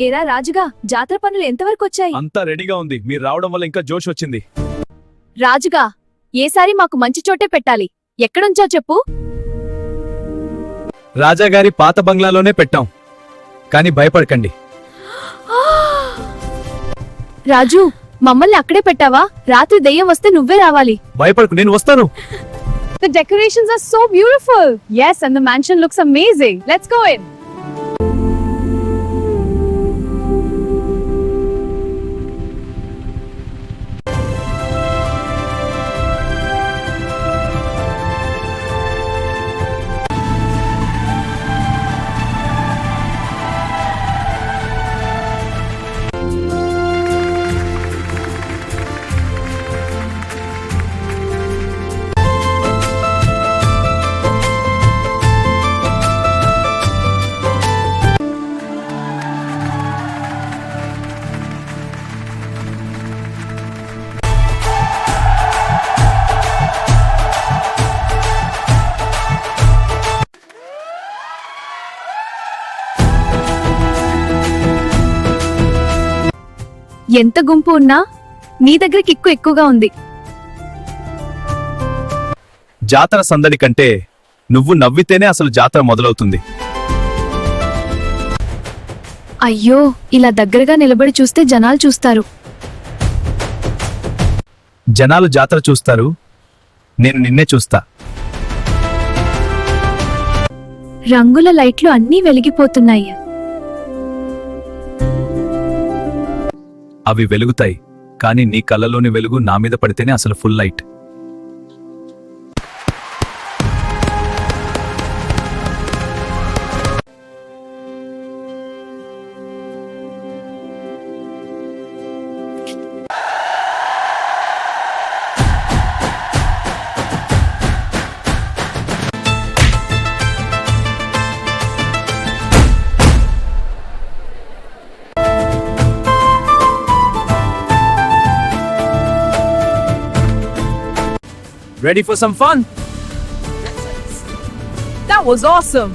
ఏరా రాజుగా, జాతర పనులు ఎంతవరకు వచ్చాయి? అంతా రెడీగా ఉంది. మీరు రావడం వల్ల ఇంకా జోష్ వచ్చింది. రాజుగా, ఏసారి మాకు మంచి చోటే పెట్టాలి. ఎక్కడుంచో చెప్పు. రాజాగారి పాత బంగ్లాలోనే పెట్టాం. కానీ భయపడకండి. రాజు, మమ్మల్ని అక్కడే పెట్టావా? రాత్రి దెయ్యం వస్తే నువ్వే రావాలి. భయపడకు, నేను వస్తాను. The decorations are so beautiful. Yes, and the mansion looks amazing. Let's go in. ఎంత గుంపు ఉన్నా నీ దగ్గర కిక్కు ఎక్కువగా ఉంది. జాతర సందడి కంటే నువ్వు నవ్వితేనే అసలు జాతర మొదలవుతుంది. అయ్యో, ఇలా దగ్గరగా నిలబడి చూస్తే జనాలు చూస్తారు. జనాలు జాతర చూస్తారు, నేను నిన్నే చూస్తా. రంగుల లైట్లు అన్నీ వెలిగిపోతున్నాయి. అవి వెలుగుతాయి, కానీ నీ కళ్ళలోని వెలుగు నా మీద పడితేనే అసలు full light. Ready for some fun? That was awesome!